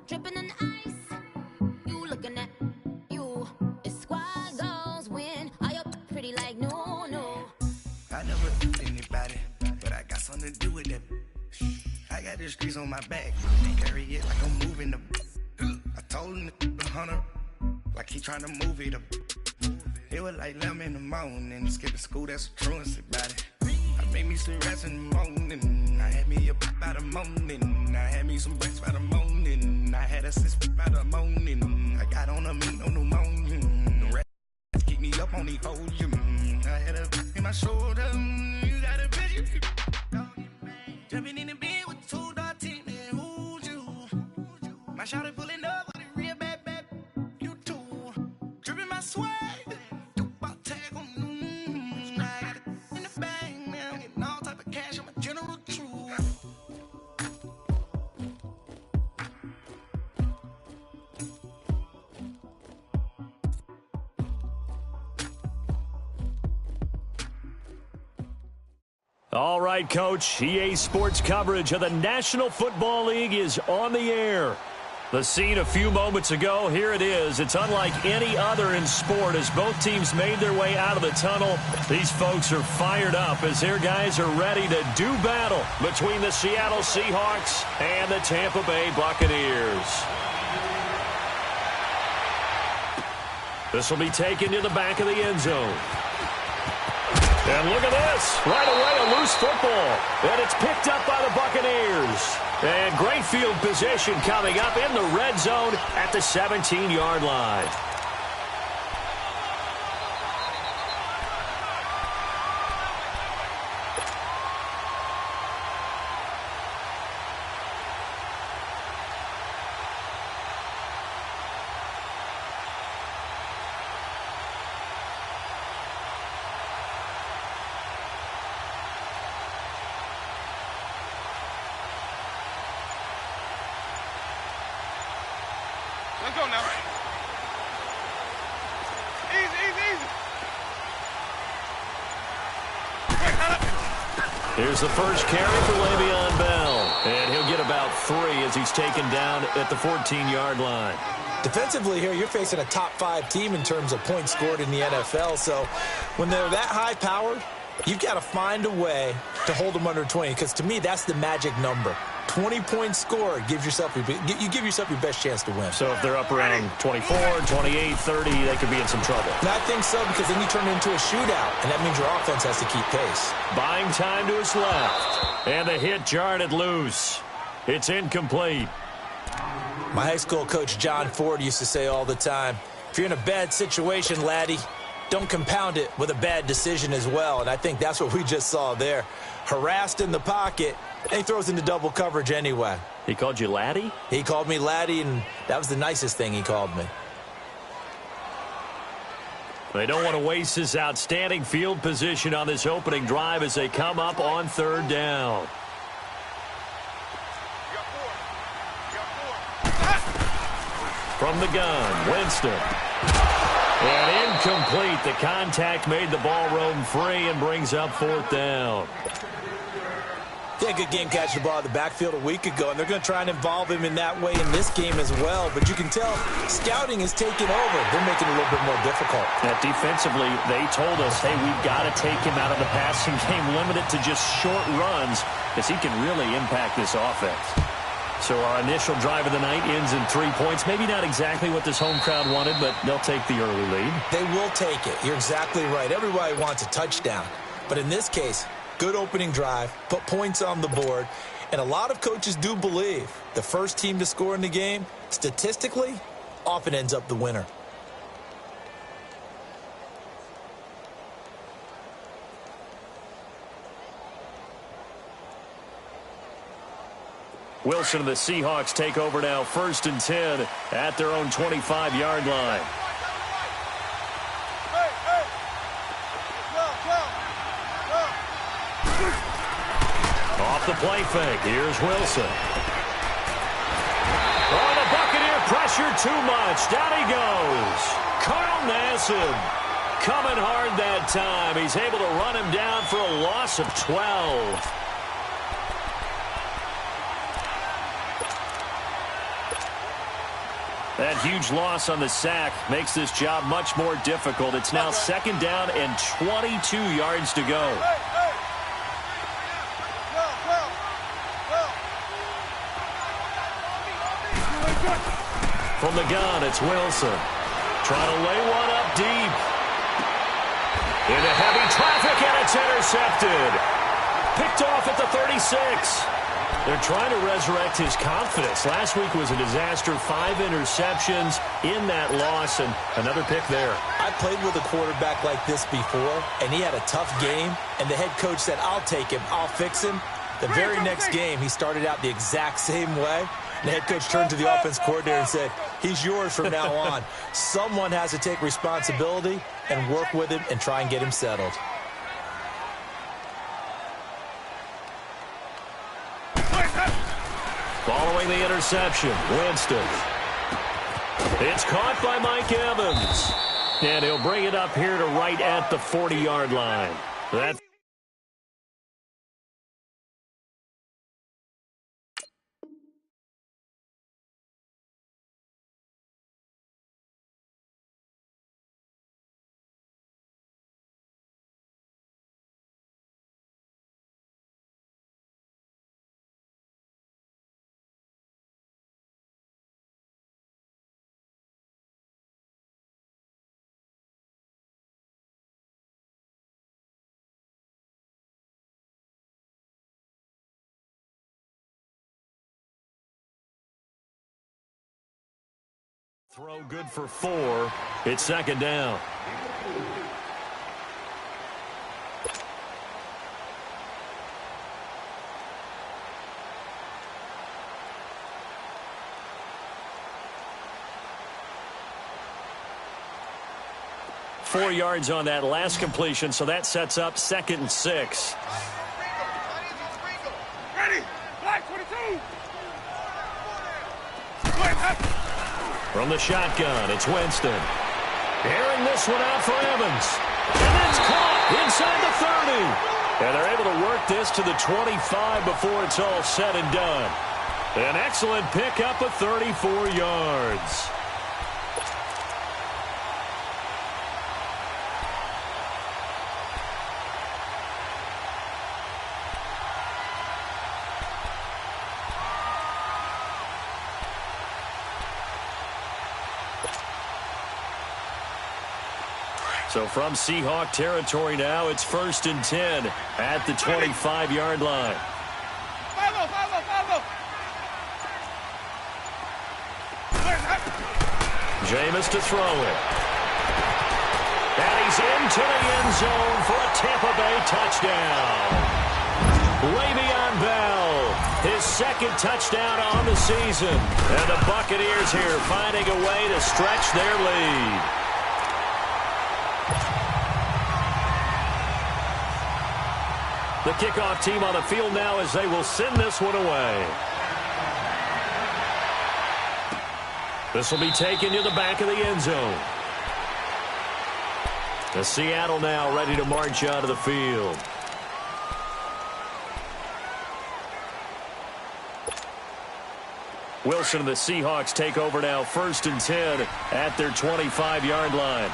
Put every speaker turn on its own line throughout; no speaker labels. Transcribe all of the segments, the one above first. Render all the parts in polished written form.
dripping in ice. You looking at you. It's squad goals win. Are you pretty like no, no?
I never did anybody, but I got something to do with that. I got the streets on my back. They carry it like I'm moving the. I told him the hunter, like he trying to move it up. It was like 11 in the morning, skipping school, that's a truancy about it. I made me some rest in the morning. I had me up by the morning. I had me some breakfast by the morning. I had a six by the morning. I got on a meat on the morning. The rats keep me up on the podium. I had a in my shoulder. You got a bitch. Jumping in the bed with 2 dark teeth, man. Who's you? My shawty pulling up with a real bad. You too. Dripping my swag.
All right, Coach. EA Sports coverage of the National Football League is on the air. The scene a few moments ago, here it is. It's unlike any other in sport as both teams made their way out of the tunnel. These folks are fired up as their guys are ready to do battle between the Seattle Seahawks and the Tampa Bay Buccaneers. This will be taken to the back of the end zone. And look at this. Right away, a loose football. And it's picked up by the Buccaneers. And great field position coming up in the red zone at the 17-yard line.
Let's go now. Easy.
Here's the first carry for Le'Veon Bell. And he'll get about 3 as he's taken down at the 14-yard line.
Defensively here, you're facing a top-5 team in terms of points scored in the NFL. So when they're that high-powered, you've got to find a way to hold them under 20. Because to me, that's the magic number. 20 points scored, you give yourself your best chance to win.
So if they're up around 24, 28, 30, they could be in some trouble.
And I think so, because then you turn it into a shootout, and that means your offense has to keep pace.
Buying time to his left. And the hit jarred it loose. It's incomplete.
My high school coach, John Ford, used to say all the time, if you're in a bad situation, laddie, don't compound it with a bad decision as well. And I think that's what we just saw there. Harassed in the pocket, and he throws into double coverage anyway.
He called you laddie?
He called me laddie, and that was the nicest thing he called me.
They don't want to waste this outstanding field position on this opening drive as they come up on 3rd down. From the gun, Winston. And incomplete. The contact made the ball roam free and brings up 4th down.
He had a good game catching the ball at the backfield a week ago, and they're going to try and involve him in that way in this game as well. But you can tell scouting is taking over. They're making it a little bit more difficult.
Defensively, they told us, hey, we've got to take him out of the passing game, limit it to just short runs, because he can really impact this offense. So our initial drive of the night ends in 3 points. Maybe not exactly what this home crowd wanted, but they'll take the early lead.
They will take it. You're exactly right. Everybody wants a touchdown. But in this case, good opening drive, put points on the board, and a lot of coaches do believe the first team to score in the game, statistically, often ends up the winner.
Wilson and the Seahawks take over now, 1st and 10 at their own 25-yard line. Off the play fake, here's Wilson. Oh, the Buccaneer pressure too much. Down he goes. Carl Nassib coming hard that time. He's able to run him down for a loss of 12. That huge loss on the sack makes this job much more difficult. It's now 2nd down and 22 yards to go. From the gun, it's Wilson. Trying to lay one up deep. Into heavy traffic, and it's intercepted. Picked off at the 36. They're trying to resurrect his confidence. Last week was a disaster. 5 interceptions in that loss, and another pick there.
I played with a quarterback like this before, and he had a tough game, and the head coach said, I'll take him, I'll fix him. The very next game, he started out the exact same way. The head coach turned to the offense coordinator and said, he's yours from now on. Someone has to take responsibility and work with him and try and get him settled.
Following the interception, Winston. It's caught by Mike Evans. And he'll bring it up here to right at the 40-yard line. That throw good for 4. It's 2nd down. Four yards on that last completion, so that sets up 2nd and 6.
Ready? Black 22.
From the shotgun, it's Winston. Airing this one out for Evans. And it's caught inside the 30. And they're able to work this to the 25 before it's all said and done. An excellent pickup of 34 yards. So from Seahawk territory now, it's 1st and 10 at the 25-yard line.
Follow.
Jameis to throw it. And he's into the end zone for a Tampa Bay touchdown. Le'Veon Bell, his 2nd touchdown on the season. And the Buccaneers here finding a way to stretch their lead. The kickoff team on the field now as they will send this one away. This will be taken to the back of the end zone. The Seattle now ready to march out of the field. Wilson and the Seahawks take over now, 1st and 10 at their 25-yard line.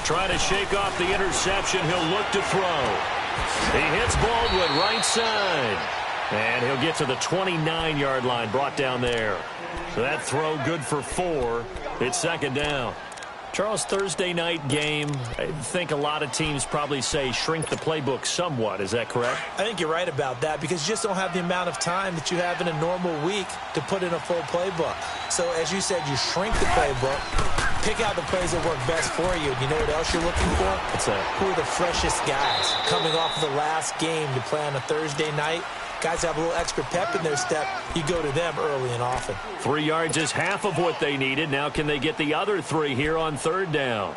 Trying to shake off the interception. He'll look to throw. He hits Baldwin right side. And he'll get to the 29-yard line, brought down there. So that throw good for 4. It's 2nd down. Charles, Thursday night game, I think a lot of teams probably say shrink the playbook somewhat. Is that correct?
I think you're right about that because you just don't have the amount of time that you have in a normal week to put in a full playbook. So as you said, you shrink the playbook, pick out the plays that work best for you. You know what else you're looking for?
What's that?
Who are the freshest guys coming off of the last game to play on a Thursday night? Guys have a little extra pep in their step. You go to them early and often.
3 yards is half of what they needed. Now can they get the other 3 here on 3rd down?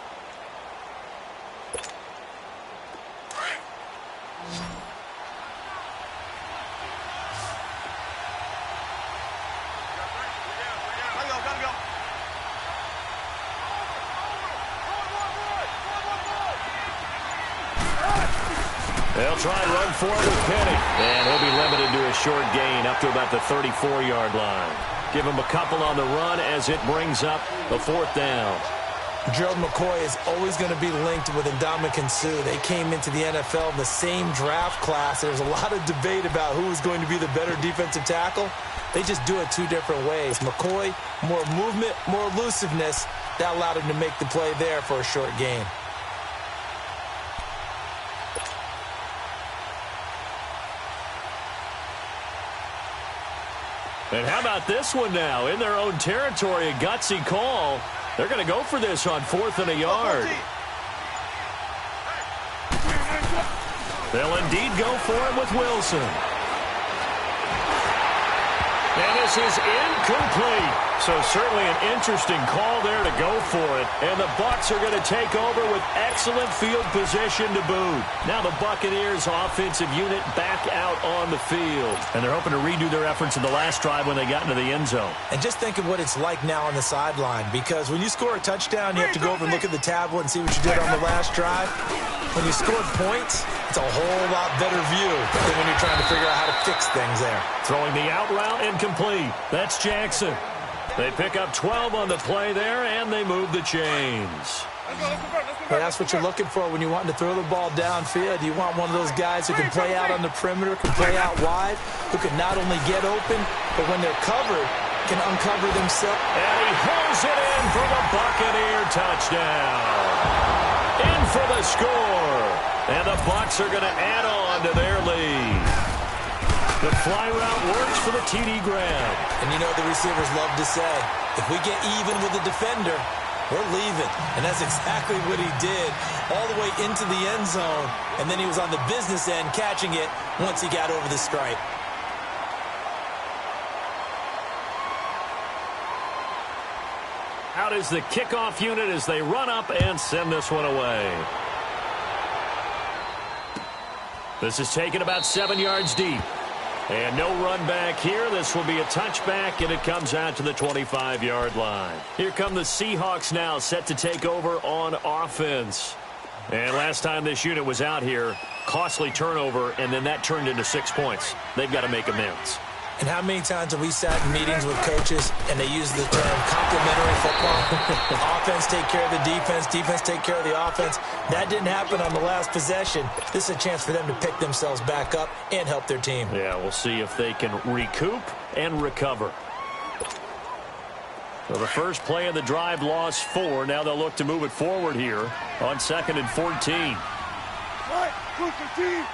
They'll try and run for it with Penny. And he'll be limited to a short gain up to about the 34-yard line. Give him a couple on the run as it brings up the 4th down.
Gerald McCoy is always going to be linked with Ndamukong Suh. They came into the NFL in the same draft class. There's a lot of debate about who is going to be the better defensive tackle. They just do it 2 different ways. McCoy, more movement, more elusiveness. That allowed him to make the play there for a short gain.
And how about this one now? In their own territory, a gutsy call. They're going to go for this on 4th and a yard. They'll indeed go for it with Wilson. And this is incomplete. So certainly an interesting call there to go for it. And the Bucs are going to take over with excellent field position to boot. Now the Buccaneers offensive unit back out on the field. And they're hoping to redo their efforts in the last drive when they got into the end zone.
And just think of what it's like now on the sideline. Because when you score a touchdown, you have to go over and look at the tablet and see what you did on the last drive. When you scored points, it's a whole lot better view than when you're trying to figure out how to fix things there.
Throwing the out route incomplete. That's Jackson. They pick up 12 on the play there, and they move the chains.
Well, that's what you're looking for when you want to throw the ball downfield. You want one of those guys who can play out on the perimeter, can play out wide, who can not only get open, but when they're covered, can uncover themselves.
And he holds it in for the Buccaneer touchdown. In for the score. And the Bucs are going to add on to their lead. The fly route works for the TD grab.
And you know the receivers love to say, if we get even with the defender, we're leaving. And that's exactly what he did all the way into the end zone. And then he was on the business end catching it once he got over the stripe.
Out is the kickoff unit as they run up and send this one away. This is taken about 7 yards deep. And no run back here. This will be a touchback, and it comes out to the 25-yard line. Here come the Seahawks now, set to take over on offense. And last time this unit was out here, costly turnover, and then that turned into 6 points. They've got to make amends.
And how many times have we sat in meetings with coaches and they use the term complementary football? Offense take care of the defense, defense take care of the offense. That didn't happen on the last possession. This is a chance for them to pick themselves back up and help their team.
Yeah, we'll see if they can recoup and recover. So the first play of the drive lost 4. Now they'll look to move it forward here on 2nd and 14.
Right, push the team.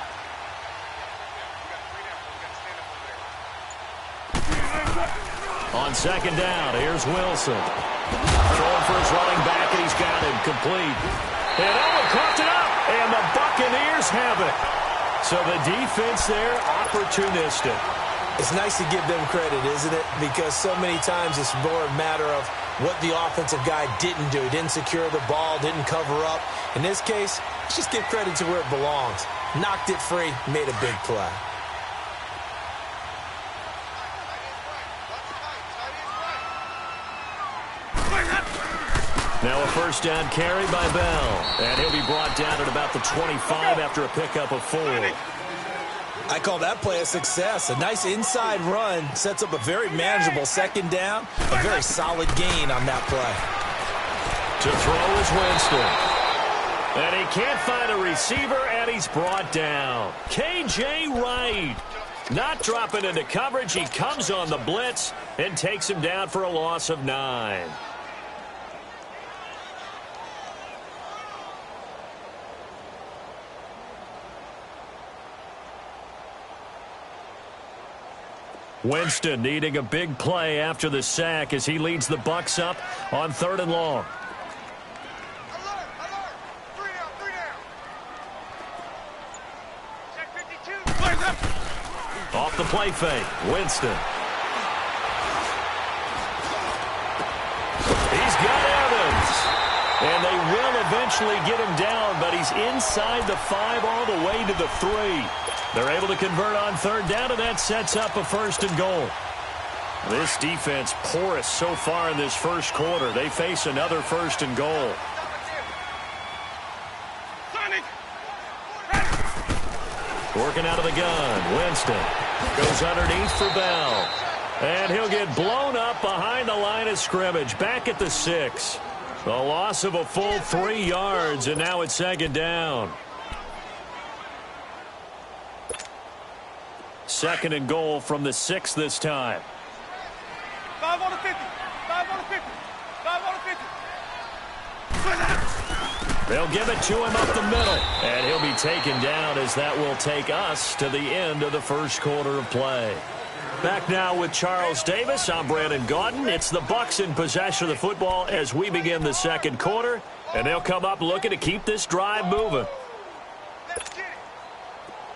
On 2nd down, here's Wilson. Throwing for his running back, and he's got him complete. And Owen coughed it up, and the Buccaneers have it. So the defense there, opportunistic.
It's nice to give them credit, isn't it? Because so many times it's more a matter of what the offensive guy didn't do. Didn't secure the ball, didn't cover up. In this case, let's just give credit to where it belongs. Knocked it free, made a big play.
Now a first down carry by Bell. And he'll be brought down at about the 25 after a pickup of 4.
I call that play a success. A nice inside run sets up a very manageable 2nd down. A very solid gain on that play.
To throw is Winston. And he can't find a receiver, and he's brought down. K.J. Wright. Not dropping into coverage. He comes on the blitz and takes him down for a loss of 9. Winston needing a big play after the sack as he leads the Bucs up on 3rd and long.
Alert, alert. 3 down. Check 52. Plays up.
Off the play fake, Winston. He's got Evans. And they will eventually get him down, but he's inside the 5 all the way to the 3. They're able to convert on 3rd down, and that sets up a 1st and goal. This defense porous so far in this first quarter. They face another 1st and goal. Working out of the gun. Winston goes underneath for Bell. And he'll get blown up behind the line of scrimmage. Back at the 6. A loss of a full 3 yards, and now it's second down. Second and goal from the 6 this time.
5 on the 50. 5 on the 50. 5 on the 50.
They'll give it to him up the middle. And he'll be taken down as that will take us to the end of the first quarter of play. Back now with Charles Davis. I'm Brandon Gaudin. It's the Bucs in possession of the football as we begin the second quarter. And they'll come up looking to keep this drive moving.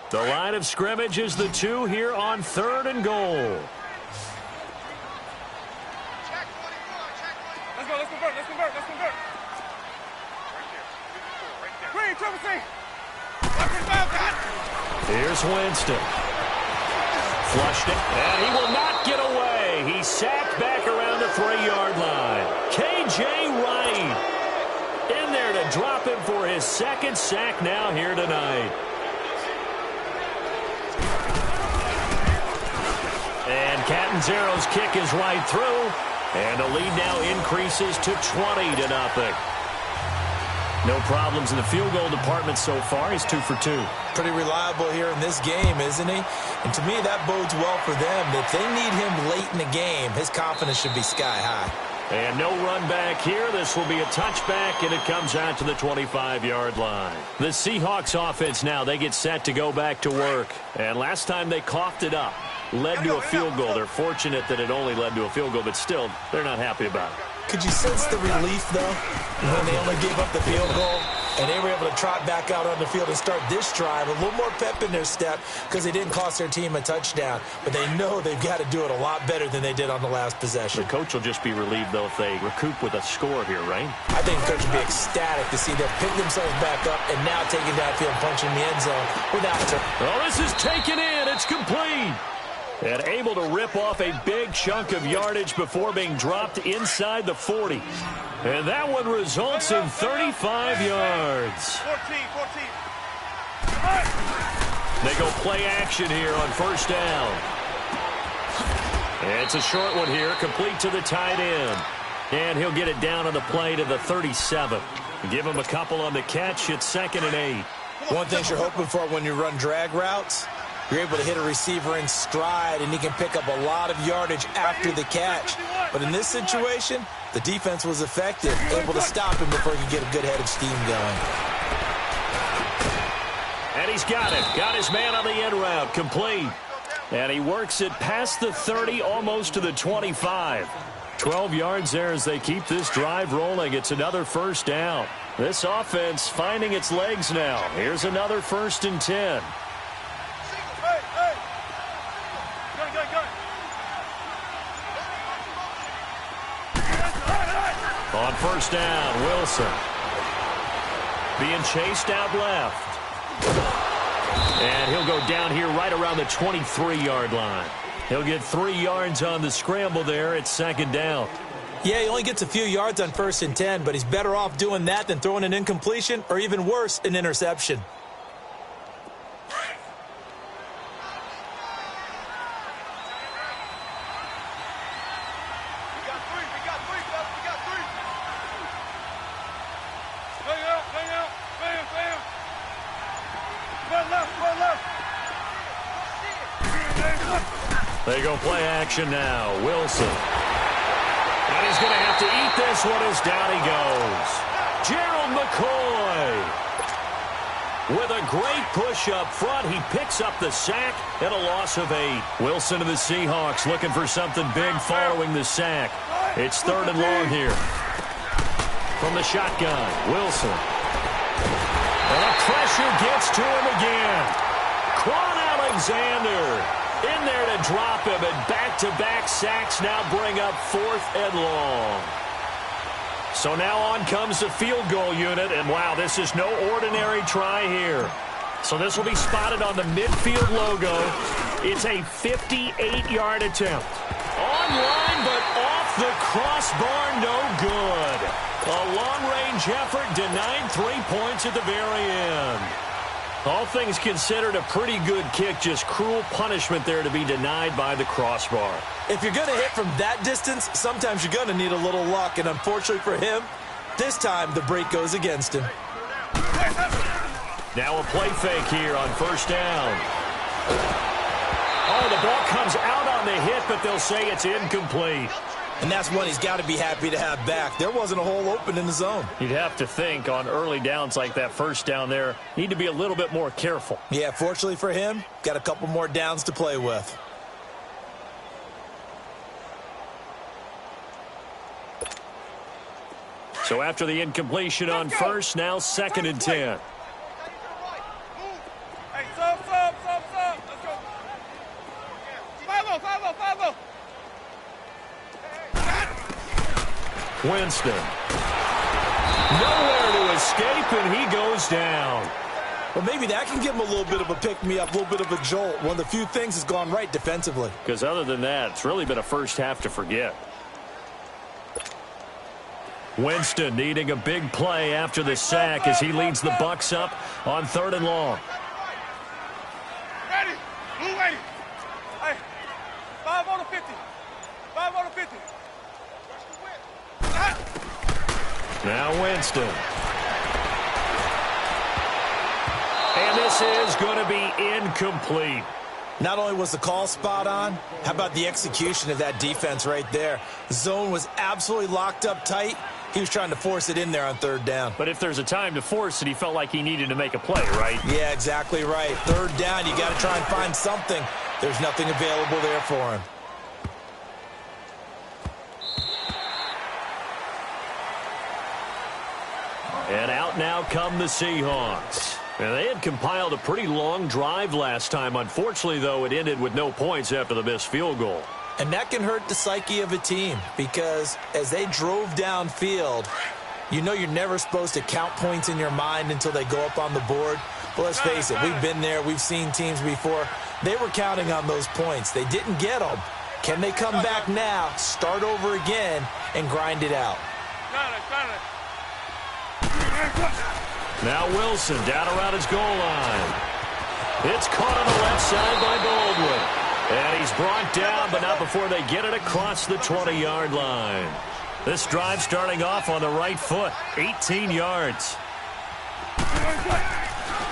The line of scrimmage is the 2 here on 3rd and goal.
Let's go, let's convert, let's convert, let's convert. Green, triple C.
Here's Winston. Flushed it, and he will not get away. He's sacked back around the 3-yard line. K.J. Wright in there to drop him for his second sack now here tonight. And Catanzaro's kick is right through. And the lead now increases to 20-0. No problems in the field goal department so far. He's 2 for 2.
Pretty reliable here in this game, isn't he? And to me, that bodes well for them. If they need him late in the game, his confidence should be sky high.
And no run back here. This will be a touchback, and it comes out to the 25-yard line. The Seahawks offense now, they get set to go back to work. And last time they coughed it up, led to a field goal. They're fortunate that it only led to a field goal, but still, they're not happy about it.
Could you sense the relief, though, when they only gave up the field goal and they were able to trot back out on the field and start this drive? A little more pep in their step because they didn't cost their team a touchdown, but they know they've got to do it a lot better than they did on the last possession.
The coach will just be relieved, though, if they recoup with a score here, right?
I think the coach will be ecstatic to see them pick themselves back up and now taking downfield, punching the end zone without it.
Oh, this is taken in. It's complete. And able to rip off a big chunk of yardage before being dropped inside the 40. And that one results in 35 yards.
14.
They go play action here on first down. And it's a short one here, complete to the tight end. And he'll get it down on the play to the 37. Give him a couple on the catch. It's 2nd and 8.
One thing you're hoping for when you run drag routes, you're able to hit a receiver in stride, and he can pick up a lot of yardage after the catch. But in this situation, the defense was effective, able to stop him before he could get a good head of steam going.
And he's got it. Got his man on the end route, complete. And he works it past the 30, almost to the 25. 12 yards there as they keep this drive rolling. It's another first down. This offense finding its legs now. Here's another 1st and 10. On first down, Wilson being chased out left. And he'll go down here right around the 23-yard line. He'll get 3 yards on the scramble there. It's 2nd down.
Yeah, he only gets a few yards on 1st and 10, but he's better off doing that than throwing an incompletion or even worse, an interception.
They go play action now. Wilson. And he's going to have to eat this one as down he goes. Gerald McCoy. With a great push up front, he picks up the sack and a loss of 8. Wilson of the Seahawks looking for something big following the sack. It's 3rd and long here. From the shotgun, Wilson. And the pressure gets to him again. Quan Alexander in there to drop him, and back-to-back sacks now bring up 4th and long. So now on comes the field goal unit, and wow, this is no ordinary try here. So this will be spotted on the midfield logo. It's a 58-yard attempt. Online, but off the crossbar, no good. A long-range effort denied 3 points at the very end. All things considered, a pretty good kick, just cruel punishment there to be denied by the crossbar.
If you're going to hit from that distance, sometimes you're going to need a little luck, and unfortunately for him, this time the break goes against him.
Now a play fake here on first down. Oh, the ball comes out on the hit, but they'll say it's incomplete.
And that's one he's got to be happy to have back. There wasn't a hole open in the zone.
You'd have to think on early downs like that first down there, need to be a little bit more careful.
Yeah, fortunately for him, got a couple more downs to play with.
So after the incompletion on first, now 2nd and 10.
Hey, sub. Let's go. 5-0.
Winston. Nowhere to escape, and he goes down.
Well, maybe that can give him a little bit of a pick-me-up, a little bit of a jolt. One of the few things has gone right defensively.
Because other than that, it's really been a first half to forget. Winston needing a big play after the sack as he leads the Bucs up on 3rd and long.
Ready. Blue ready. Hey, 5 on the 50. 5 on the 50.
Now Winston. And this is going to be incomplete.
Not only was the call spot on, how about the execution of that defense right there? The zone was absolutely locked up tight. He was trying to force it in there on 3rd down.
But if there's a time to force it, he felt like he needed to make a play, right?
Yeah, exactly right. 3rd down, you got to try and find something. There's nothing available there for him.
And out now come the Seahawks. And they had compiled a pretty long drive last time. Unfortunately, though, it ended with no points after the missed field goal.
And that can hurt the psyche of a team because as they drove downfield, you know you're never supposed to count points in your mind until they go up on the board. But let's face it, we've been there. We've seen teams before. They were counting on those points. They didn't get them. Can they come back now, start over again, and grind it out?
Now Wilson down around his goal line. It's caught on the left side by Baldwin. And he's brought down, but not before they get it across the 20-yard line. This drive starting off on the right foot, 18 yards.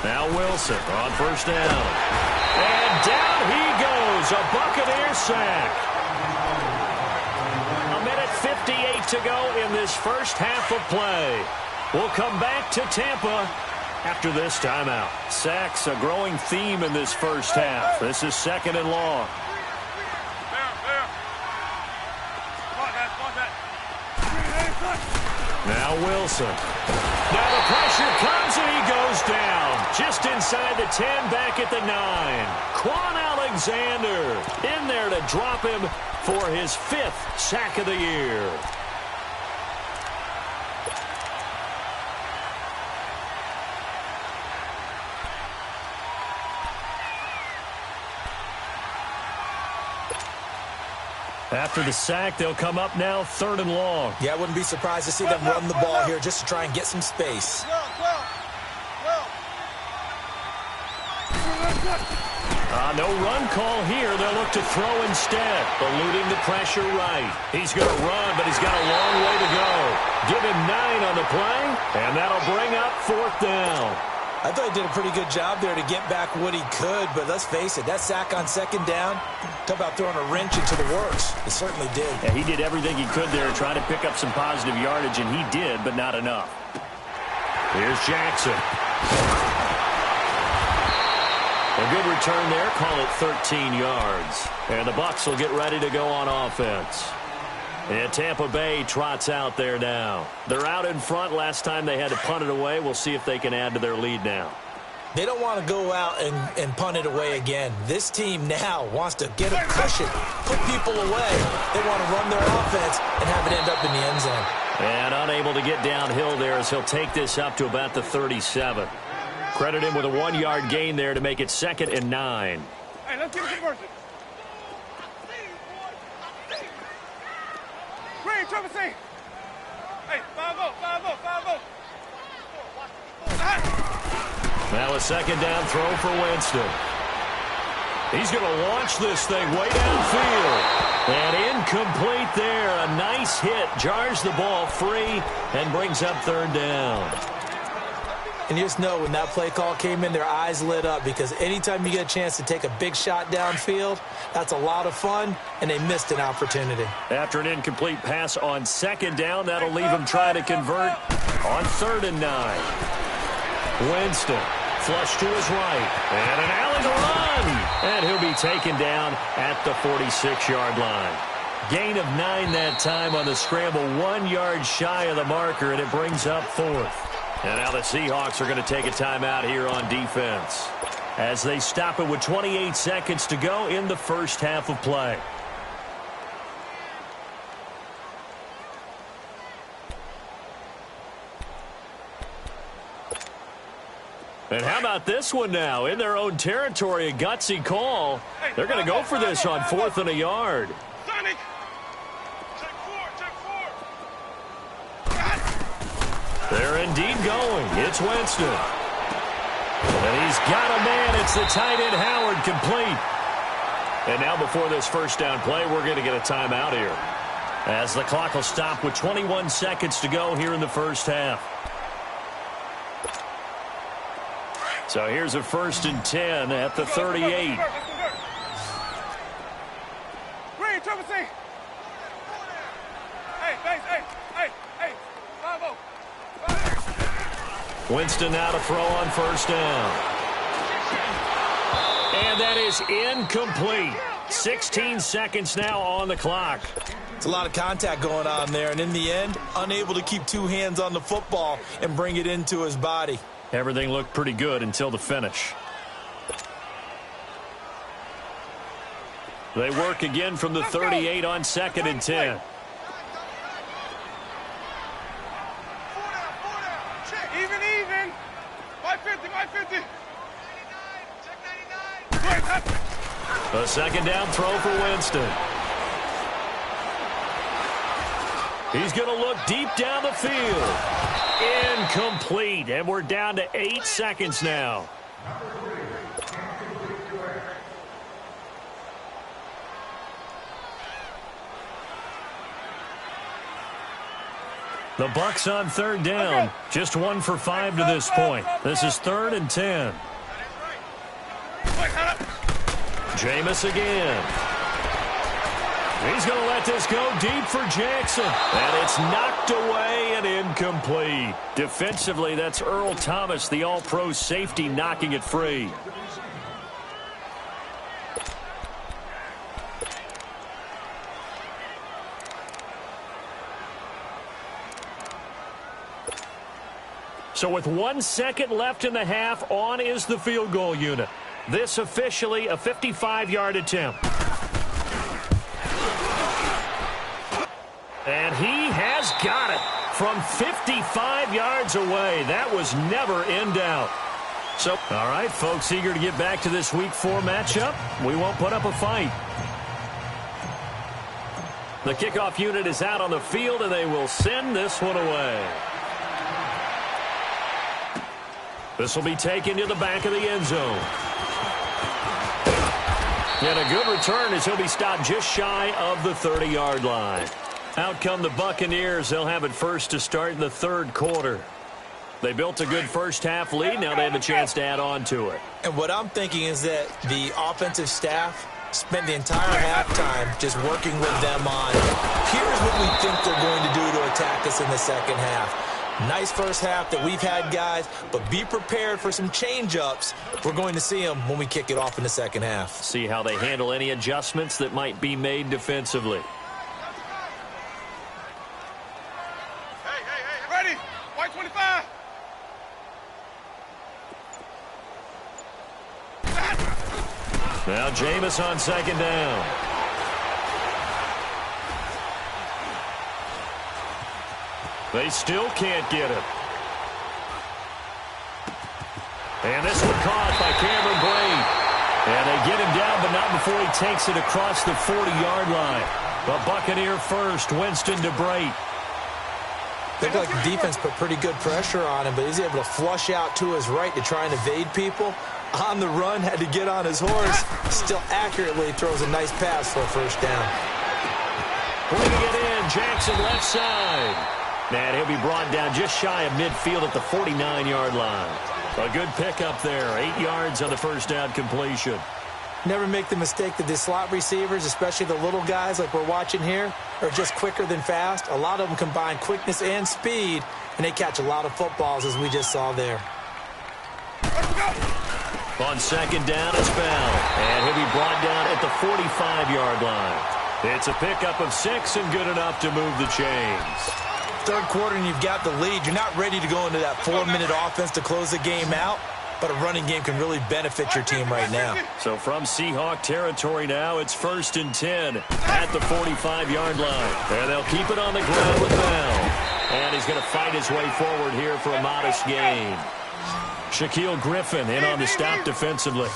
Now Wilson on first down. And down he goes, a Buccaneer sack. A minute 58 to go in this first half of play. We'll come back to Tampa after this timeout. Sacks a growing theme in this first half. This is 2nd and long. Now Wilson. Now the pressure comes and he goes down. Just inside the 10, back at the 9. Quan Alexander in there to drop him for his 5th sack of the year. After the sack, they'll come up now 3rd and long.
Yeah, I wouldn't be surprised to see them run the ball here just to try and get some space.
No run call here. They'll look to throw instead. Eluding the pressure right. He's going to run, but he's got a long way to go. Give him 9 on the play, and that'll bring up 4th down.
I thought he did a pretty good job there to get back what he could, but let's face it, that sack on 2nd down, talk about throwing a wrench into the works. It certainly did.
Yeah, he did everything he could there to try to pick up some positive yardage, and he did, but not enough. Here's Jackson. A good return there, call it 13 yards. And the Bucs will get ready to go on offense. And Tampa Bay trots out there now. They're out in front. Last time they had to punt it away. We'll see if they can add to their lead now.
They don't want to go out and punt it away again. This team now wants to get a cushion, put people away. They want to run their offense and have it end up in the end zone.
And unable to get downhill there as he'll take this up to about the 37. Credit him with a 1-yard gain there to make it 2nd and 9.
Hey, let's get a conversion. Green, triple C. Hey, 5-0.
Now a second down throw for Winston. He's going to launch this thing way downfield. And incomplete there. A nice hit. Jars the ball free and brings up third down.
And you just know when that play call came in, their eyes lit up, because anytime you get a chance to take a big shot downfield, that's a lot of fun, and they missed an opportunity.
After an incomplete pass on second down, that'll leave them trying to convert on 3rd and 9. Winston, flush to his right, and an alley to run. And he'll be taken down at the 46-yard line. Gain of 9 that time on the scramble, 1 yard shy of the marker, and it brings up 4th. And now the Seahawks are going to take a timeout here on defense as they stop it with 28 seconds to go in the first half of play. And how about this one now? In their own territory, a gutsy call. They're going to go for this on 4th and a yard. They're indeed going. It's Winston. And he's got a man. It's the tight end, Howard, complete. And now before this first down play, we're going to get a timeout here, as the clock will stop with 21 seconds to go here in the first half. So here's a 1st and 10 at the 38.
Green, triple C. Hey, 5-0.
Winston now to throw on 1st down. And that is incomplete. 16 seconds now on the clock.
It's a lot of contact going on there, and in the end, unable to keep 2 hands on the football and bring it into his body.
Everything looked pretty good until the finish. They work again from the 38 on 2nd and 10.
Even. 550.
A second down throw for Winston. He's going to look deep down the field. Incomplete, and we're down to 8 seconds now. The Bucs on 3rd down. Just 1 for 5 to this point. This is 3rd and 10. Jameis again. He's going to let this go deep for Jackson. And it's knocked away and incomplete. Defensively, that's Earl Thomas, the all-pro safety, knocking it free. So with 1 second left in the half, on is the field goal unit. This officially a 55-yard attempt. And he has got it from 55 yards away. That was never in doubt. So, all right, folks, eager to get back to this Week 4 matchup. We won't put up a fight. The kickoff unit is out on the field, and they will send this one away. This will be taken to the back of the end zone. And a good return as he'll be stopped just shy of the 30-yard line. Out come the Buccaneers. They'll have it first to start in the 3rd quarter. They built a good first half lead. Now they have a chance to add on to it.
And what I'm thinking is that the offensive staff spent the entire halftime just working with them on, here's what we think they're going to do to attack us in the second half. Nice first half that we've had, guys, but be prepared for some change-ups. We're going to see them when we kick it off in the second half.
See how they handle any adjustments that might be made defensively.
Hey, ready? White 25.
Now Jameis on 2nd down. They still can't get it. And this one caught by Cameron Brate. And they get him down, but not before he takes it across the 40-yard line. The Buccaneer first, Winston to Brate.
Looked like the defense put pretty good pressure on him, but he's able to flush out to his right to try and evade people. On the run, had to get on his horse. Still accurately throws a nice pass for a first down.
Bringing it in, Jackson left side. And he'll be brought down just shy of midfield at the 49-yard line. A good pickup there, 8 yards on the first down completion.
Never make the mistake that the slot receivers, especially the little guys like we're watching here, are just quicker than fast. A lot of them combine quickness and speed, and they catch a lot of footballs, as we just saw there.
On second down, it's Bell. And he'll be brought down at the 45-yard line. It's a pickup of 6 and good enough to move the chains.
Third quarter and you've got the lead. You're not ready to go into that 4-minute offense to close the game out, but a running game can really benefit your team right now.
So from Seahawk territory now, it's 1st and 10 at the 45-yard line. And they'll keep it on the ground with Bell. And he's going to fight his way forward here for a modest gain. Shaquille Griffin in on the stop defensively.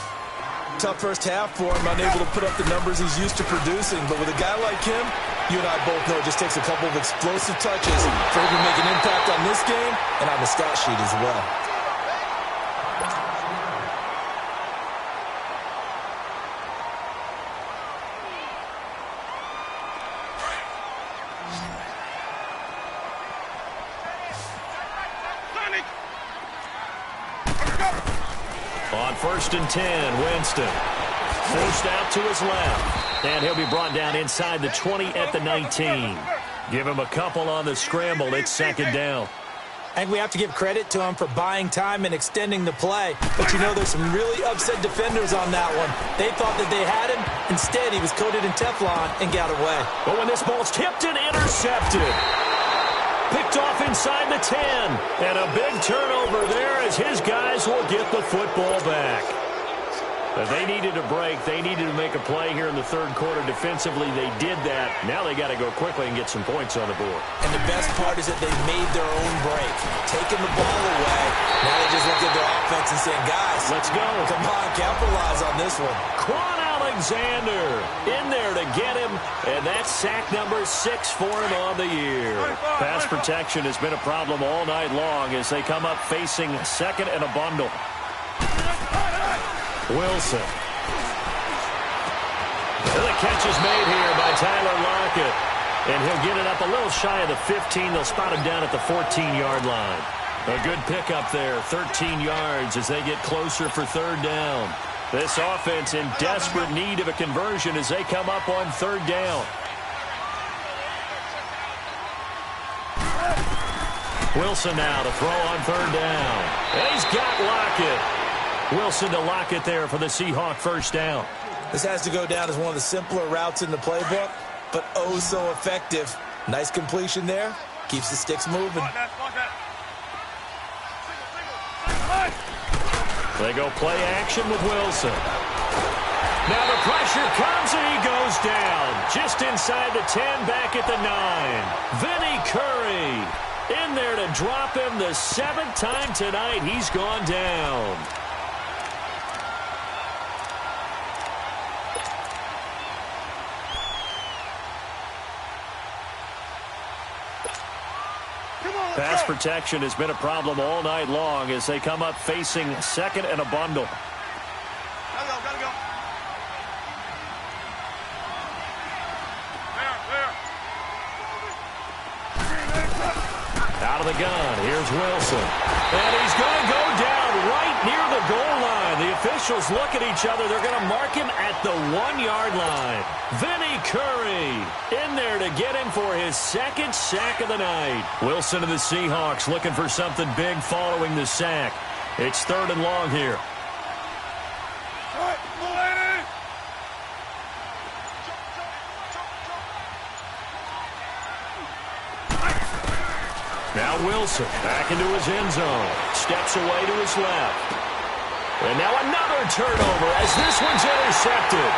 Tough first half for him, unable to put up the numbers he's used to producing. But with a guy like him, you and I both know it just takes a couple of explosive touches for him to make an impact on this game and on the stat sheet as well.
On 1st and 10, Winston. Forced out to his left. And he'll be brought down inside the 20 at the 19. Give him a couple on the scramble. It's 2nd down.
And we have to give credit to him for buying time and extending the play. But you know, there's some really upset defenders on that one. They thought that they had him. Instead, he was coated in Teflon and got away.
But when this ball's tipped and intercepted. Picked off inside the 10. And a big turnover there as his guys will get the football back. But they needed a break. They needed to make a play here in the third quarter. Defensively, they did that. Now they got to go quickly and get some points on the board.
And the best part is that they made their own break. Taking the ball away. Now they just look at their offense and saying, guys,
let's go.
Come on, capitalize on this one.
Quan Alexander in there to get him. And that's sack number 6 for him on the year. Pass protection has been a problem all night long as they come up facing 2nd and a bundle. Wilson. And the catch is made here by Tyler Lockett. And he'll get it up a little shy of the 15. They'll spot him down at the 14-yard line. A good pickup there, 13 yards as they get closer for 3rd down. This offense in desperate need of a conversion as they come up on 3rd down. Wilson now to throw on 3rd down. And he's got Lockett. Wilson to Lockett there for the Seahawk first down.
This has to go down as one of the simpler routes in the playbook, but oh so effective. Nice completion there. Keeps the sticks moving.
They go play action with Wilson. Now the pressure comes and he goes down. Just inside the 10, back at the 9. Vinny Curry in there to drop him the 7th time tonight. He's gone down. Pass protection has been a problem all night long as they come up facing 2nd and a bundle.
Gotta go.
Out of the gun, here's Wilson. And he's going to go down right near the goal line. The officials look at each other. They're going to mark him at the 1-yard line. Vinny Curry in there to get him for his 2nd sack of the night. Wilson and the Seahawks looking for something big following the sack. It's 3rd and long here. Now Wilson back into his end zone. Steps away to his left. And now another turnover as this one's intercepted.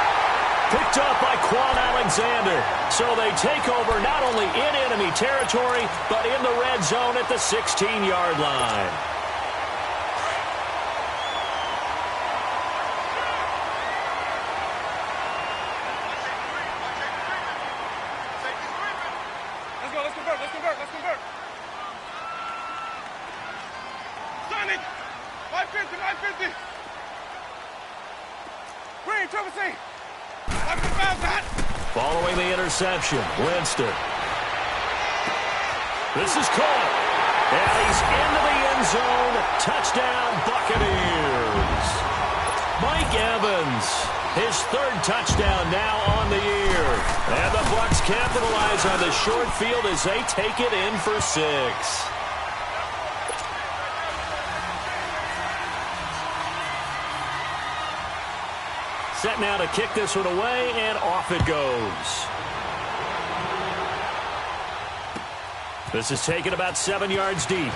Picked up by Quan Alexander. So they take over not only in enemy territory, but in the red zone at the 16-yard line.
Let's convert.
Following the interception, Winston. This is caught. And he's into the end zone. Touchdown, Buccaneers. Mike Evans, his third touchdown now on the year. And the Bucs capitalize on the short field as they take it in for 6. Set now to kick this one away, and off it goes. This is taken about 7 yards deep.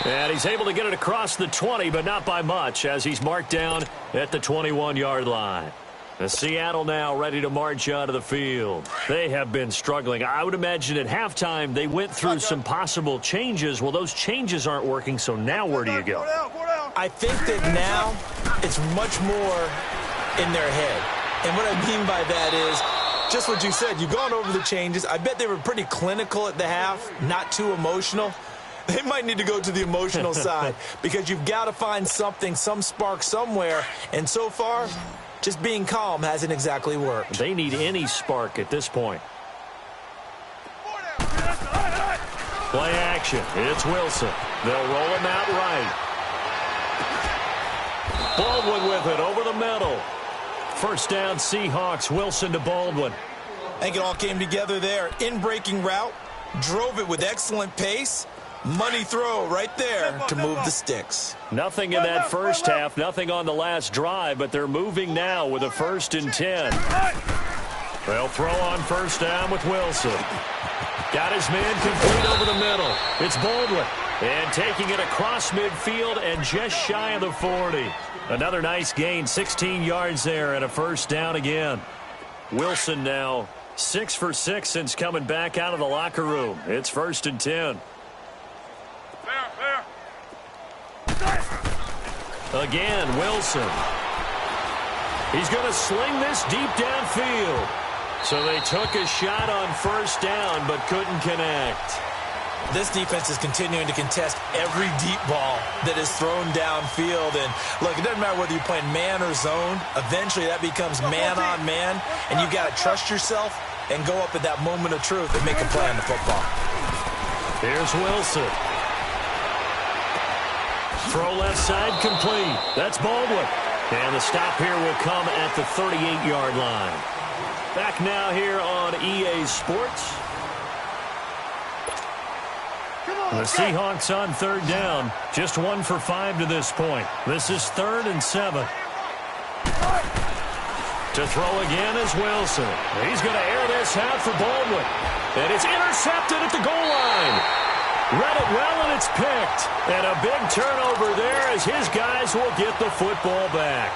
And he's able to get it across the 20, but not by much, as he's marked down at the 21-yard line. Seattle now ready to march out of the field. They have been struggling. I would imagine at halftime they went through some possible changes. Well, those changes aren't working, so now where do you go?
I think that now it's much more in their head. And what I mean by that is just what you said. You've gone over the changes. I bet they were pretty clinical at the half, not too emotional. They might need to go to the emotional side because you've got to find something, some spark somewhere. And so far, just being calm hasn't exactly worked.
They need any spark at this point. Play action. It's Wilson. They'll roll him out right. Baldwin with it over the middle. First down, Seahawks. Wilson to Baldwin.
I think it all came together there. In-breaking route. Drove it with excellent pace. Money throw right there to move the sticks.
Nothing in that first half, nothing on the last drive, but they're moving now with a 1st and 10. They'll throw on first down with Wilson. Got his man complete over the middle. It's Baldwin. And taking it across midfield and just shy of the 40. Another nice gain, 16 yards there and a first down again. Wilson now 6 for 6 since coming back out of the locker room. It's 1st and 10. Again, Wilson. He's going to sling this deep downfield. So they took a shot on first down but couldn't connect.
This defense is continuing to contest every deep ball that is thrown downfield. And look, it doesn't matter whether you're playing man or zone. Eventually that becomes man on man. And you've got to trust yourself and go up at that moment of truth and make a play on the football.
Here's Wilson. Throw left side complete. That's Baldwin. And the stop here will come at the 38-yard line. Back now here on EA Sports. The Seahawks on third down. Just 1 for 5 to this point. This is 3rd and 7. To throw again is Wilson. He's going to air this out for Baldwin. And it's intercepted at the goal line. Read it well, and it's picked. And a big turnover there as his guys will get the football back.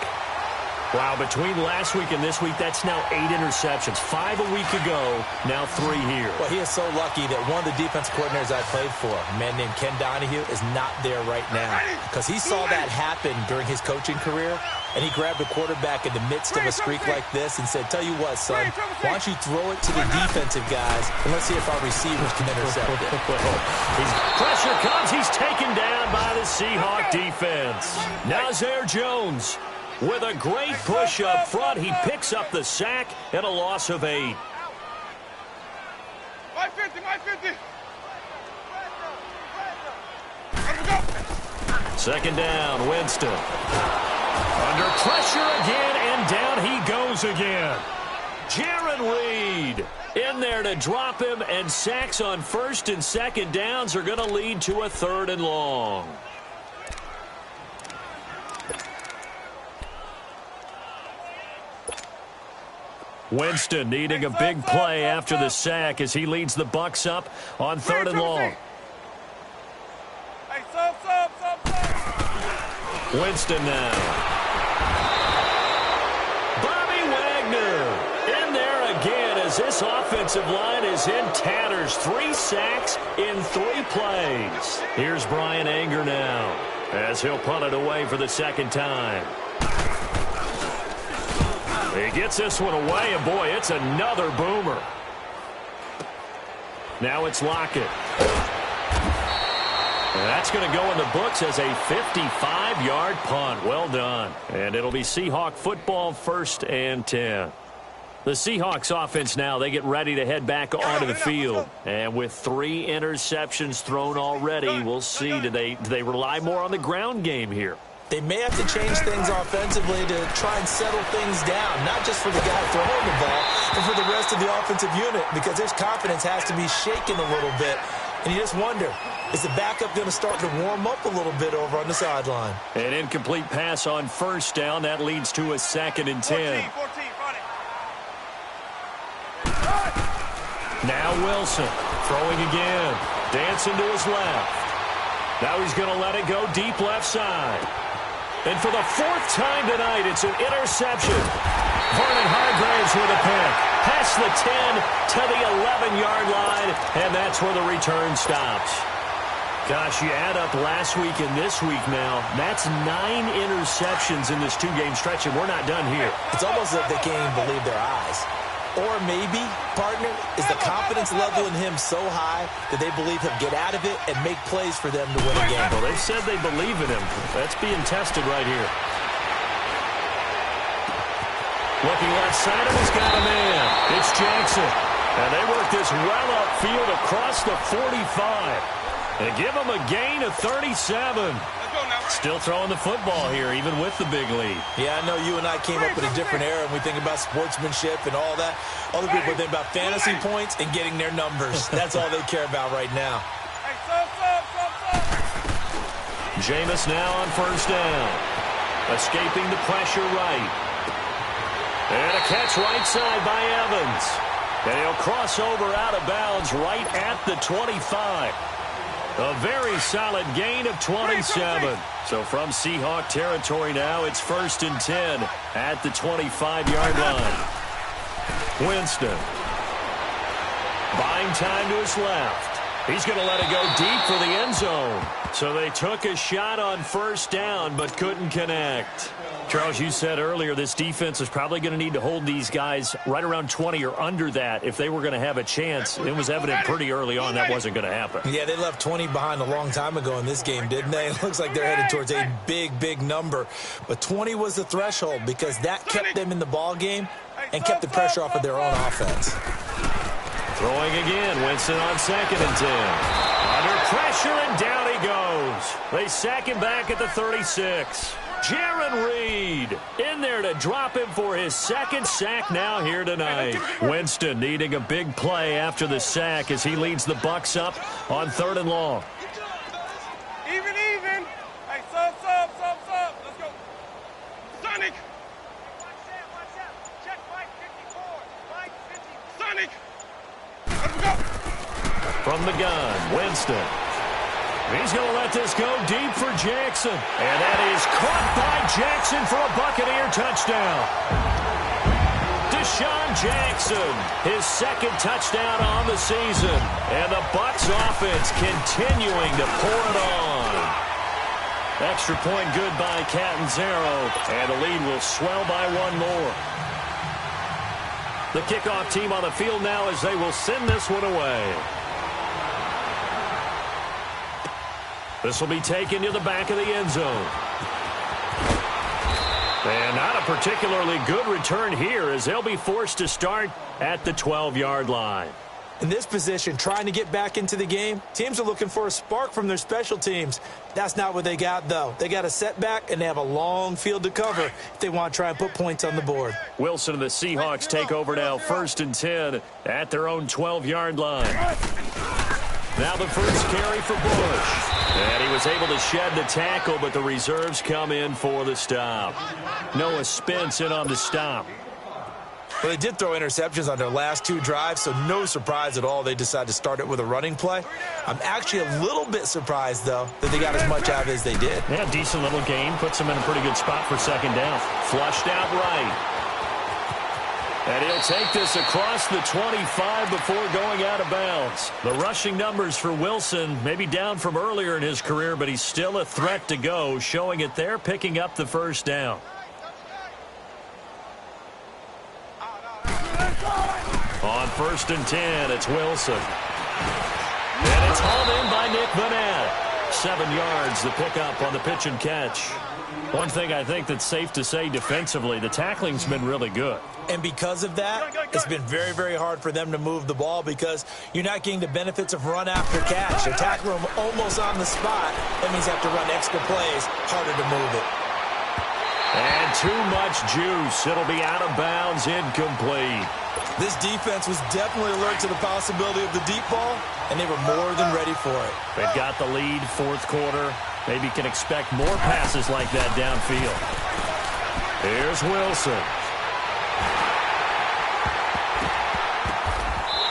Wow, between last week and this week, that's now 8 interceptions. 5 a week ago, now 3 here.
Well, he is so lucky that one of the defense coordinators I played for, a man named Ken Donahue, is not there right now. Because he saw that happen during his coaching career, and he grabbed the quarterback in the midst of a streak like this and said, tell you what, son, why don't you throw it to the defensive guys, and let's see if our receivers can intercept it.
Pressure comes. He's taken down by the Seahawk defense. Now Zaire Jones. With a great push up front, he picks up the sack and a loss of 8.
My 50.
Second down, Winston. Under pressure again, and down he goes again. Jaron Reed in there to drop him, and sacks on 1st and 2nd downs are going to lead to a 3rd and long. Winston needing a big play after the sack as he leads the Bucs up on 3rd and long. Winston now. Bobby Wagner in there again as this offensive line is in tatters. 3 sacks in 3 plays. Here's Brian Anger now as he'll punt it away for the 2nd time. He gets this one away, and boy, it's another boomer. Now it's Lockett. And that's going to go in the books as a 55-yard punt. Well done. And it'll be Seahawk football, 1st and 10. The Seahawks offense now, they get ready to head back onto the field. And with 3 interceptions thrown already, we'll see, do they rely more on the ground game here?
They may have to change things offensively to try and settle things down, not just for the guy throwing the ball, but for the rest of the offensive unit, because his confidence has to be shaken a little bit. And you just wonder, is the backup going to start to warm up a little bit over on the sideline?
An incomplete pass on 1st down. That leads to a 2nd and 10.
14,
now Wilson throwing again. Dancing to his left. Now he's going to let it go deep left side. And for the 4th time tonight, it's an interception. Vernon Hargreaves with a pick. Past the 10 to the 11-yard line, and that's where the return stops. Gosh, you add up last week and this week now, that's 9 interceptions in this 2-game stretch, and we're not done here.
It's almost like they can't even believe their eyes. Or maybe, partner, is the confidence level in him so high that they believe he'll get out of it and make plays for them to win a game.
Well, they've said they believe in him. That's being tested right here. Looking left side, and he's got a man. It's Jackson. And they work this well upfield across the 45. And give him a gain of 37. Still throwing the football here, even with the big lead.
Yeah, I know you and I came up in a different era, and we think about sportsmanship and all that. Other people think about fantasy points and getting their numbers. That's all they care about right now.
Jameis now on 1st down. Escaping the pressure right. And a catch right side by Evans. And he'll cross over out of bounds right at the 25. A very solid gain of 27. So from Seahawk territory now, it's 1st and 10 at the 25-yard line. Winston. Buying time to his left. He's going to let it go deep for the end zone. So they took a shot on 1st down, but couldn't connect. Charles, you said earlier this defense is probably going to need to hold these guys right around 20 or under that if they were going to have a chance. It was evident pretty early on that wasn't going to happen.
Yeah, they left 20 behind a long time ago in this game, didn't they? It looks like they're headed towards a big, big number. But 20 was the threshold because that kept them in the ball game and kept the pressure off of their own offense.
Throwing again, Winston on 2nd and 10. Under pressure, and down he goes. They sack him back at the 36. Jaron Reed in there to drop him for his 2nd sack now here tonight. Winston needing a big play after the sack as he leads the Bucs up on 3rd and long.
Even. Hey, sub. Let's go. Sonic. Watch out. Check Mike 54. Sonic. Let's go.
From the gun, Winston. He's going to let this go deep for Jackson. And that is caught by Jackson for a Buccaneer touchdown. Deshaun Jackson, his 2nd touchdown on the season. And the Bucs offense continuing to pour it on. Extra point good by Catanzaro. And the lead will swell by 1 more. The kickoff team on the field now as they will send this one away. This will be taken to the back of the end zone. And not a particularly good return here as they'll be forced to start at the 12-yard line.
In this position, trying to get back into the game, teams are looking for a spark from their special teams. That's not what they got, though. They got a setback, and they have a long field to cover if they want to try and put points on the board.
Wilson and the Seahawks take over now, 1st and 10 at their own 12-yard line. Now the first carry for Bush. And he was able to shed the tackle, but the reserves come in for the stop. Noah Spence in on the stop.
Well, they did throw interceptions on their last 2 drives, so no surprise at all they decided to start it with a running play. I'm actually a little bit surprised, though, that they got as much out of it as they did.
Yeah, decent little gain. Puts them in a pretty good spot for 2nd down. Flushed out right. And he'll take this across the 25 before going out of bounds. The rushing numbers for Wilson maybe down from earlier in his career, but he's still a threat to go, showing it there, picking up the 1st down. On 1st and 10, it's Wilson. And it's hauled in by Nick Vanette. 7 yards, the pickup on the pitch and catch. One thing I think that's safe to say defensively, the tackling's been really good.
And because of that, it's been very, very hard for them to move the ball because you're not getting the benefits of run after catch. Your tackler almost on the spot. That means you have to run extra plays, harder to move it.
And too much juice. It'll be out of bounds, incomplete.
This defense was definitely alert to the possibility of the deep ball, and they were more than ready for it.
They've got the lead, fourth quarter. Maybe can expect more passes like that downfield. Here's Wilson.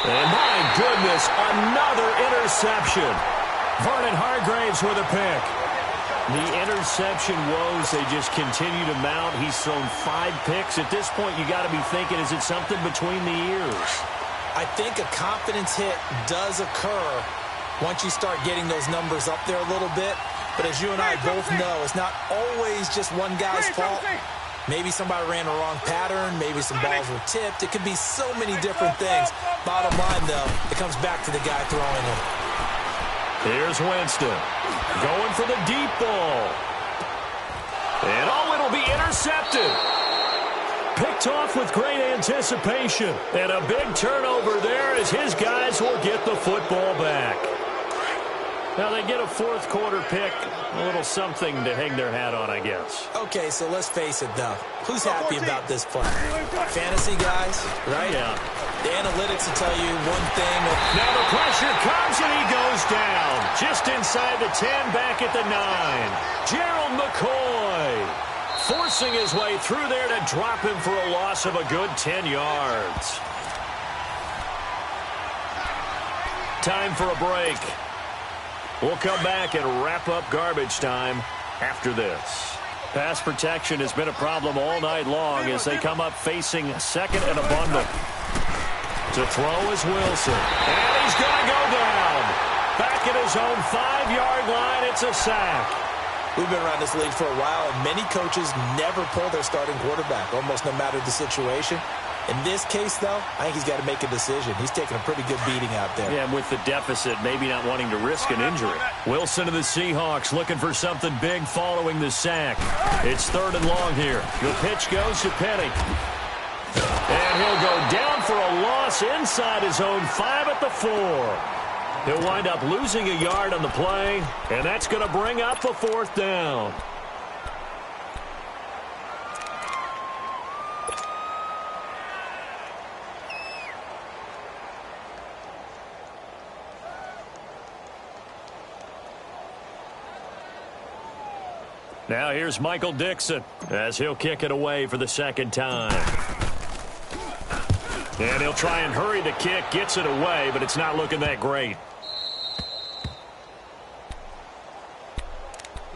And my goodness, another interception. Vernon Hargraves with a pick. The interception woes, they just continue to mount. He's thrown 5 picks. At this point, you got to be thinking, is it something between the ears?
I think a confidence hit does occur once you start getting those numbers up there a little bit. But as you and I both know, it's not always just one guy's fault. Maybe somebody ran a wrong pattern. Maybe some balls were tipped. It could be so many different things. Bottom line, though, it comes back to the guy throwing it.
Here's Winston going for the deep ball. And it'll be intercepted. Picked off with great anticipation. And a big turnover there as his guys will get the football back. Now they get a fourth quarter pick, a little something to hang their hat on, I guess.
Okay, so let's face it, though. Who's happy about this play? Fantasy guys, right?
Yeah.
The analytics will tell you one thing.
Now the pressure comes and he goes down. Just inside the 10, back at the 9. Gerald McCoy forcing his way through there to drop him for a loss of a good 10 yards. Time for a break. We'll come back and wrap up garbage time after this. Pass protection has been a problem all night long as they come up facing second and a bundle. To throw is Wilson. And he's going to go down. Back at his own 5-yard line, it's a sack.
We've been around this league for a while, and many coaches never pull their starting quarterback, almost no matter the situation. In this case, though, I think he's got to make a decision. He's taking a pretty good beating out there.
Yeah, and with the deficit, maybe not wanting to risk an injury. Wilson of the Seahawks looking for something big following the sack. It's 3rd and long here. The pitch goes to Penny. And he'll go down for a loss inside his own 5 at the 4. He'll wind up losing a yard on the play, and that's going to bring up a 4th down. Now here's Michael Dixon as he'll kick it away for the 2nd time. And he'll try and hurry the kick, gets it away, but it's not looking that great.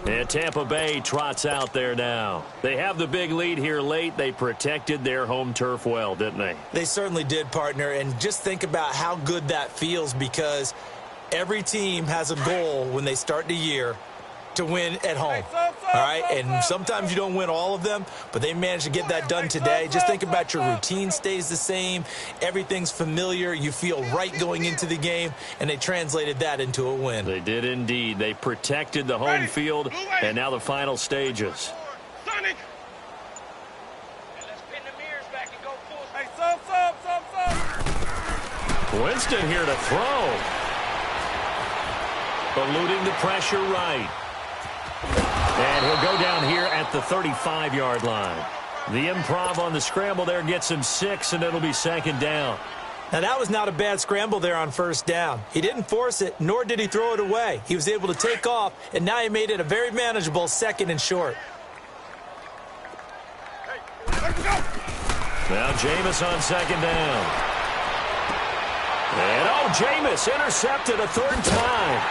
And Tampa Bay trots out there now. They have the big lead here late. They protected their home turf well, didn't they?
They certainly did, partner. And just think about how good that feels, because every team has a goal when they start the year to win at home. All right, and sometimes you don't win all of them, but they managed to get that done today. Just think about your routine stays the same. Everything's familiar. You feel right going into the game, and they translated that into a win.
They did indeed. They protected the home field, and now the final stages.
Sonic!
Let's pin the mirrors back and go full.
Hey, sub.
Winston here to throw. Eluding the pressure right. And he'll go down here at the 35-yard line. The improv on the scramble there gets him 6, and it'll be 2nd down.
Now, that was not a bad scramble there on 1st down. He didn't force it, nor did he throw it away. He was able to take off, and now he made it a very manageable 2nd and short.
Now Jameis on 2nd down. And, Jameis intercepted a 3rd time.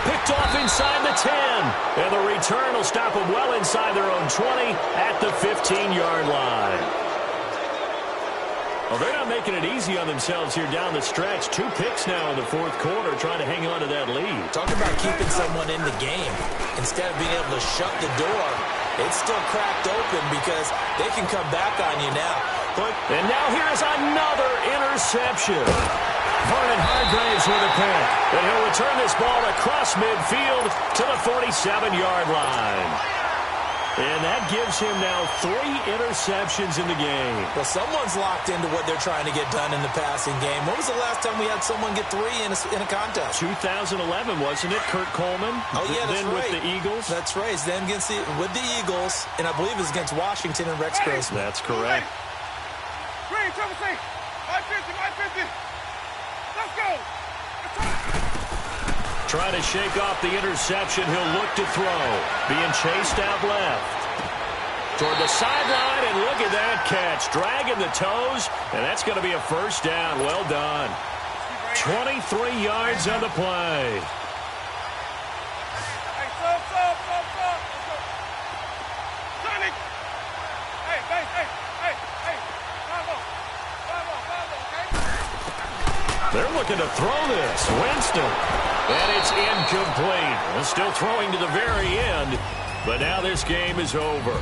Picked off inside the 10. And the return will stop them well inside their own 20 at the 15-yard line. Well, they're not making it easy on themselves here down the stretch. 2 picks now in the 4th quarter trying to hang on to that lead.
Talk about keeping someone in the game. Instead of being able to shut the door, it's still cracked open because they can come back on you now.
foot. And now here's another interception. Vernon Hargraves with a pick. And he'll return this ball across midfield to the 47-yard line. And that gives him now 3 interceptions in the game.
Well, someone's locked into what they're trying to get done in the passing game. When was the last time we had someone get 3 in a contest?
2011, wasn't it? Kurt Coleman?
Oh, yeah, that's
then
right.
with the Eagles?
That's right. It's then with the Eagles, and I believe it's against Washington and Rex Grossman.
That's correct.
Green, triple C. 550. Let's go.
Trying to shake off the interception. He'll look to throw. Being chased out left. Toward the sideline, and look at that catch. Dragging the toes, and that's going to be a first down. Well done. 23 yards on the play.
Hey, stop. Sonic. Hey. 5-0, okay?
They're looking to throw this. Winston. And it's incomplete. Still throwing to the very end, but now this game is over.